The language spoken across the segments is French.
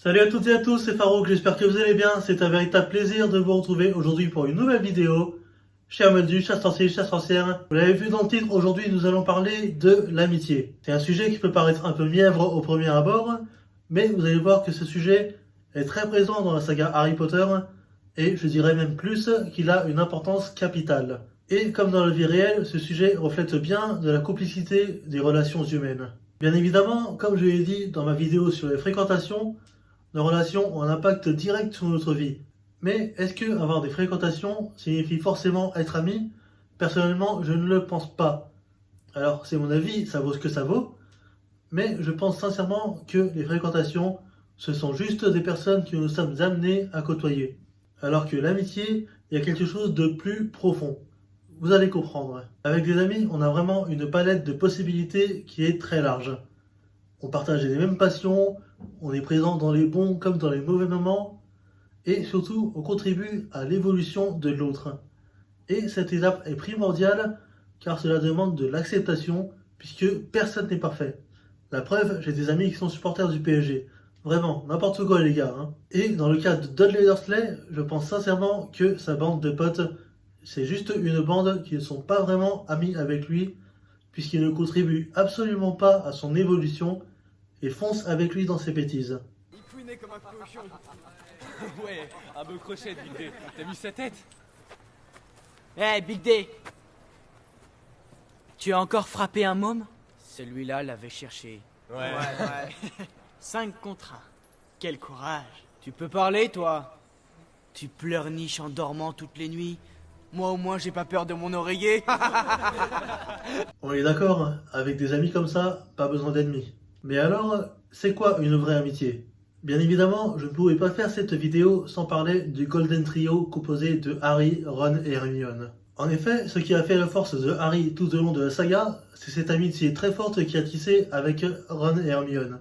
Salut à toutes et à tous, c'est Farouk, j'espère que vous allez bien. C'est un véritable plaisir de vous retrouver aujourd'hui pour une nouvelle vidéo. Cher Moldu, chers sorciers, chers sorcières, vous l'avez vu dans le titre, aujourd'hui nous allons parler de l'amitié. C'est un sujet qui peut paraître un peu mièvre au premier abord, mais vous allez voir que ce sujet est très présent dans la saga Harry Potter, et je dirais même plus qu'il a une importance capitale. Et comme dans la vie réelle, ce sujet reflète bien de la complicité des relations humaines. Bien évidemment, comme je l'ai dit dans ma vidéo sur les fréquentations, nos relations ont un impact direct sur notre vie. Mais est-ce que avoir des fréquentations signifie forcément être ami? Personnellement, je ne le pense pas. Alors, c'est mon avis, ça vaut ce que ça vaut, mais je pense sincèrement que les fréquentations, ce sont juste des personnes que nous sommes amenés à côtoyer. Alors que l'amitié, il y a quelque chose de plus profond. Vous allez comprendre. Avec des amis, on a vraiment une palette de possibilités qui est très large. On partage les mêmes passions, on est présent dans les bons comme dans les mauvais moments, et surtout, on contribue à l'évolution de l'autre. Et cette étape est primordiale, car cela demande de l'acceptation, puisque personne n'est parfait. La preuve, j'ai des amis qui sont supporters du PSG. Vraiment, n'importe quoi les gars. Et dans le cas de Dudley Dursley, je pense sincèrement que sa bande de potes, c'est juste une bande qui ne sont pas vraiment amis avec lui, puisqu'ils ne contribuent absolument pas à son évolution, et fonce avec lui dans ses bêtises. Il couinait comme un cochon. Ouais, un beau crochet, Big D. T'as vu sa tête? Hey, Big D! Tu as encore frappé un môme? Celui-là l'avait cherché. Ouais. 5 contre 1. Quel courage! Tu peux parler, toi? Tu pleurniches en dormant toutes les nuits. Moi, au moins, j'ai pas peur de mon oreiller. On est d'accord, avec des amis comme ça, pas besoin d'ennemis. Mais alors, c'est quoi une vraie amitié? Bien évidemment, je ne pouvais pas faire cette vidéo sans parler du Golden Trio composé de Harry, Ron et Hermione. En effet, ce qui a fait la force de Harry tout au long de la saga, c'est cette amitié très forte qu'il a tissée avec Ron et Hermione.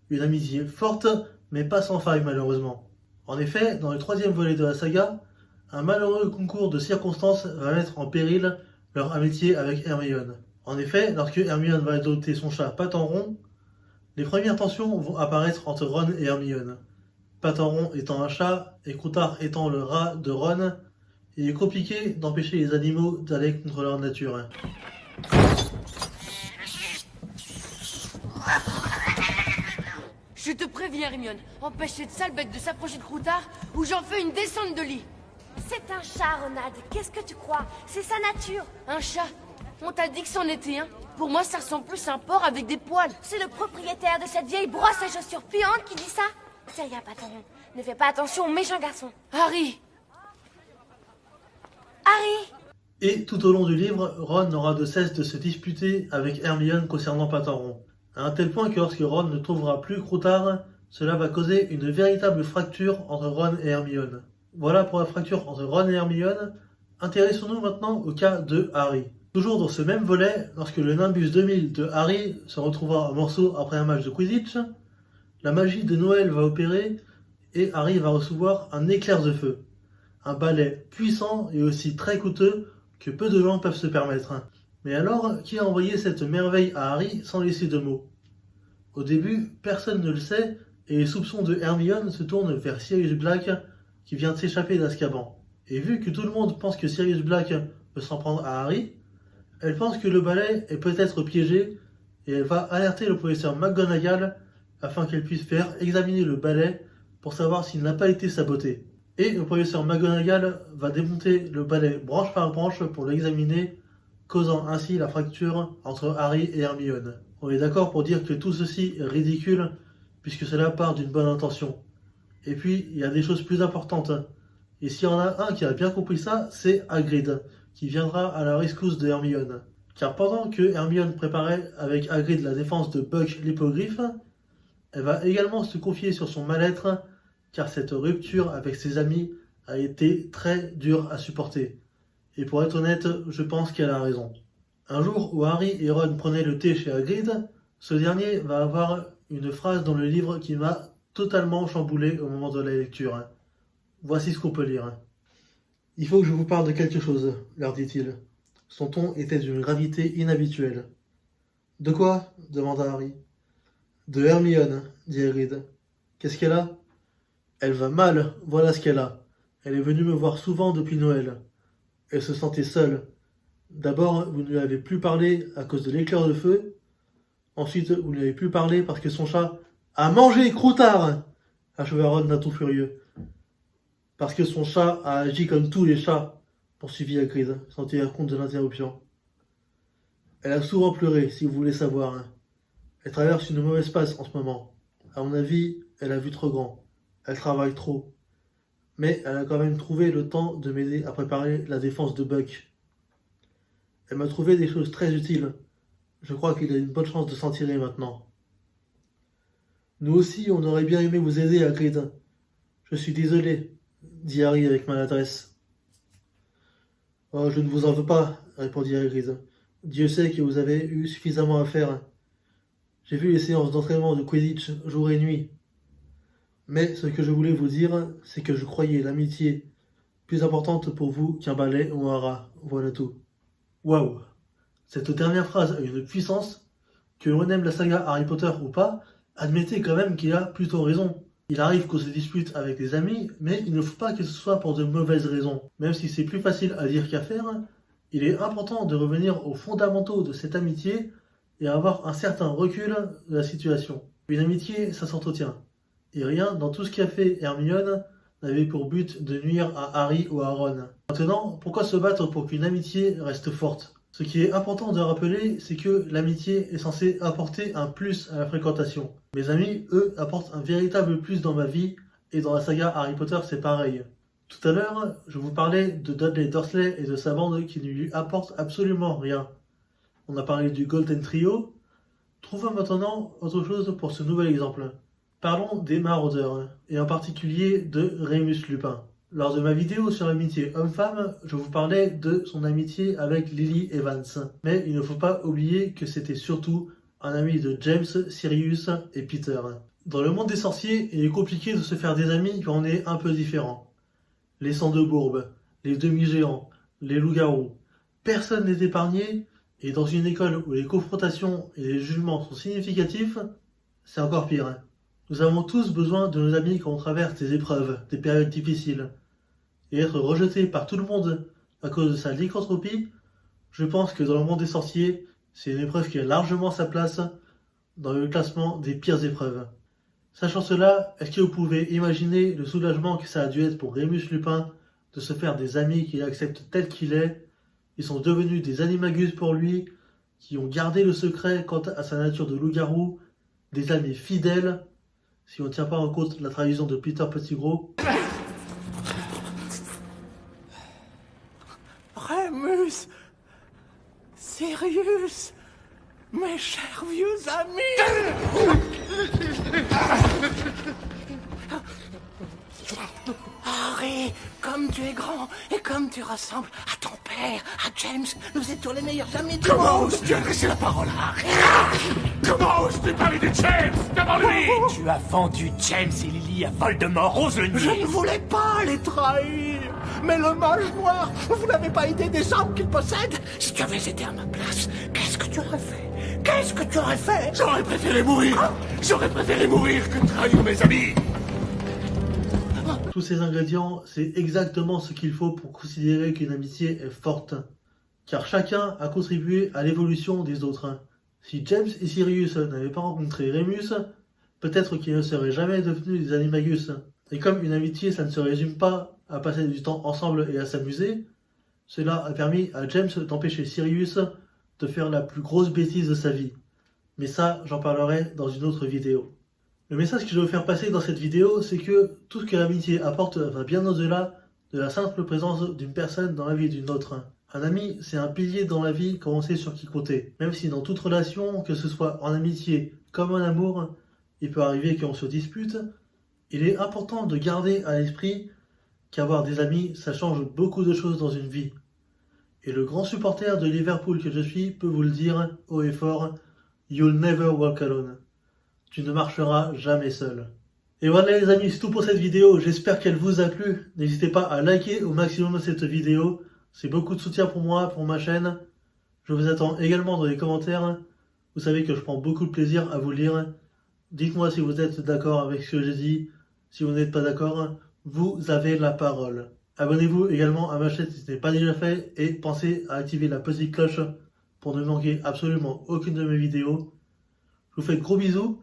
Une amitié forte, mais pas sans faille malheureusement. En effet, dans le troisième volet de la saga, un malheureux concours de circonstances va mettre en péril leur amitié avec Hermione. En effet, lorsque Hermione va adopter son chat Patenron, les premières tensions vont apparaître entre Ron et Hermione. Patenron étant un chat et Croutard étant le rat de Ron, il est compliqué d'empêcher les animaux d'aller contre leur nature. Je te préviens, Hermione, empêche cette sale bête de s'approcher de Croutard ou j'en fais une descente de lit. C'est un chat, Ronald. Qu'est-ce que tu crois? C'est sa nature. Un chat? On t'a dit que c'en était un. Pour moi, ça ressemble plus à un porc avec des poils. C'est le propriétaire de cette vieille brosse à chaussures puantes qui dit ça. C'est rien, Patron. Ne fais pas attention au méchant garçon. Harry! Harry! Et tout au long du livre, Ron n'aura de cesse de se disputer avec Hermione concernant Patenron. À un tel point que lorsque Ron ne trouvera plus Croutard, cela va causer une véritable fracture entre Ron et Hermione. Voilà pour la fracture entre Ron et Hermione. Intéressons-nous maintenant au cas de Harry. Toujours dans ce même volet, lorsque le Nimbus 2000 de Harry se retrouvera en morceaux après un match de Quidditch, la magie de Noël va opérer et Harry va recevoir un éclair de feu. Un balai puissant et aussi très coûteux que peu de gens peuvent se permettre. Mais alors, qui a envoyé cette merveille à Harry sans laisser de mots? Au début, personne ne le sait et les soupçons de Hermione se tournent vers Sirius Black qui vient de s'échapper d'Azkaban. Et vu que tout le monde pense que Sirius Black peut s'en prendre à Harry, elle pense que le balai est peut-être piégé et elle va alerter le professeur McGonagall afin qu'elle puisse faire examiner le balai pour savoir s'il n'a pas été saboté. Et le professeur McGonagall va démonter le balai branche par branche pour l'examiner, causant ainsi la fracture entre Harry et Hermione. On est d'accord pour dire que tout ceci est ridicule puisque cela part d'une bonne intention. Et puis, il y a des choses plus importantes. Et s'il y en a un qui a bien compris ça, c'est Hagrid, qui viendra à la rescousse de Hermione. Car pendant que Hermione préparait avec Hagrid la défense de Buck l'hippogriffe, elle va également se confier sur son mal-être, car cette rupture avec ses amis a été très dure à supporter. Et pour être honnête, je pense qu'elle a raison. Un jour où Harry et Ron prenaient le thé chez Hagrid, ce dernier va avoir une phrase dans le livre qui m'a totalement chamboulé au moment de la lecture. Voici ce qu'on peut lire. « Il faut que je vous parle de quelque chose, leur dit-il. Son ton était d'une gravité inhabituelle. « De quoi ?» demanda Harry. « De Hermione, dit Hagrid. Qu'est-ce qu'elle a? Elle va mal, voilà ce qu'elle a. Elle est venue me voir souvent depuis Noël. Elle se sentait seule. D'abord, vous ne lui avez plus parlé à cause de l'éclair de feu. Ensuite, vous ne lui avez plus parlé parce que son chat a mangé Croutard, acheva Ron d'un ton furieux. Parce que son chat a agi comme tous les chats, poursuivit Hagrid, sans tenir compte de l'interruption. Elle a souvent pleuré, si vous voulez savoir. Elle traverse une mauvaise passe en ce moment. À mon avis, elle a vu trop grand. Elle travaille trop. Mais elle a quand même trouvé le temps de m'aider à préparer la défense de Buck. Elle m'a trouvé des choses très utiles. Je crois qu'il a une bonne chance de s'en tirer maintenant. Nous aussi, on aurait bien aimé vous aider, Hagrid. Je suis désolé, dit Harry avec maladresse. Oh, je ne vous en veux pas, répondit Hagrid. Dieu sait que vous avez eu suffisamment à faire. J'ai vu les séances d'entraînement de Quidditch jour et nuit. Mais ce que je voulais vous dire, c'est que je croyais l'amitié plus importante pour vous qu'un balai ou un rat. Voilà tout. Waouh! Cette dernière phrase a une puissance, que l'on aime la saga Harry Potter ou pas, admettez quand même qu'il a plutôt raison. Il arrive qu'on se dispute avec des amis, mais il ne faut pas que ce soit pour de mauvaises raisons. Même si c'est plus facile à dire qu'à faire, il est important de revenir aux fondamentaux de cette amitié et avoir un certain recul de la situation. Une amitié, ça s'entretient. Et rien dans tout ce qu'a fait Hermione n'avait pour but de nuire à Harry ou à Ron. Maintenant, pourquoi se battre pour qu'une amitié reste forte? Ce qui est important de rappeler, c'est que l'amitié est censée apporter un plus à la fréquentation. Mes amis, eux, apportent un véritable plus dans ma vie, et dans la saga Harry Potter, c'est pareil. Tout à l'heure, je vous parlais de Dudley Dursley et de sa bande qui ne lui apportent absolument rien. On a parlé du Golden Trio. Trouvons maintenant autre chose pour ce nouvel exemple. Parlons des maraudeurs, et en particulier de Rémus Lupin. Lors de ma vidéo sur l'amitié homme-femme, je vous parlais de son amitié avec Lily Evans. Mais il ne faut pas oublier que c'était surtout un ami de James, Sirius et Peter. Dans le monde des sorciers, il est compliqué de se faire des amis quand on est un peu différent. Les sangs de bourbe, les demi-géants, les loups-garous. Personne n'est épargné, et dans une école où les confrontations et les jugements sont significatifs, c'est encore pire. Nous avons tous besoin de nos amis quand on traverse des épreuves, des périodes difficiles. Et être rejeté par tout le monde à cause de sa lycanthropie, je pense que dans le monde des sorciers, c'est une épreuve qui a largement sa place dans le classement des pires épreuves. Sachant cela, est-ce que vous pouvez imaginer le soulagement que ça a dû être pour Rémus Lupin de se faire des amis qu'il accepte tel qu'il est? Ils sont devenus des animagus pour lui, qui ont gardé le secret quant à sa nature de loup-garou, des amis fidèles, si on ne tient pas en compte la trahison de Peter Pettigrew. Rémus, Sirius, mes chers vieux amis. Harry, comme tu es grand et comme tu ressembles à ton père, à James, nous étions les meilleurs amis du monde. Comment oses-tu adresser la parole à Harry? Comment oses-tu parler de James devant lui? Tu as vendu James et Lily à Voldemort, ose le nier. Je ne voulais pas les trahir. Mais le mage noir, vous n'avez pas idée des armes qu'il possède. Si tu avais été à ma place, qu'est-ce que tu aurais fait? Qu'est-ce que tu aurais fait? J'aurais préféré mourir. J'aurais préféré mourir que trahir mes amis. Tous ces ingrédients, c'est exactement ce qu'il faut pour considérer qu'une amitié est forte. Car chacun a contribué à l'évolution des autres. Si James et Sirius n'avaient pas rencontré Rémus, peut-être qu'ils ne seraient jamais devenus des animagus. Et comme une amitié, ça ne se résume pas à passer du temps ensemble et à s'amuser, cela a permis à James d'empêcher Sirius de faire la plus grosse bêtise de sa vie. Mais ça, j'en parlerai dans une autre vidéo. Le message que je veux faire passer dans cette vidéo, c'est que tout ce que l'amitié apporte va bien au-delà de la simple présence d'une personne dans la vie d'une autre. Un ami, c'est un pilier dans la vie quand on sait sur qui compter. Même si dans toute relation, que ce soit en amitié comme en amour, il peut arriver qu'on se dispute, il est important de garder à l'esprit qu'avoir des amis, ça change beaucoup de choses dans une vie. Et le grand supporter de Liverpool que je suis peut vous le dire haut et fort, you'll never walk alone. Tu ne marcheras jamais seul. Et voilà les amis, c'est tout pour cette vidéo, j'espère qu'elle vous a plu. N'hésitez pas à liker au maximum cette vidéo, c'est beaucoup de soutien pour moi, pour ma chaîne. Je vous attends également dans les commentaires, vous savez que je prends beaucoup de plaisir à vous lire. Dites-moi si vous êtes d'accord avec ce que j'ai dit. Si vous n'êtes pas d'accord, vous avez la parole. Abonnez-vous également à ma chaîne si ce n'est pas déjà fait et pensez à activer la petite cloche pour ne manquer absolument aucune de mes vidéos. Je vous fais de gros bisous.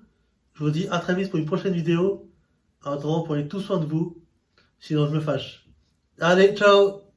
Je vous dis à très vite pour une prochaine vidéo. En attendant, prenez tout soin de vous. Sinon, je me fâche. Allez, ciao!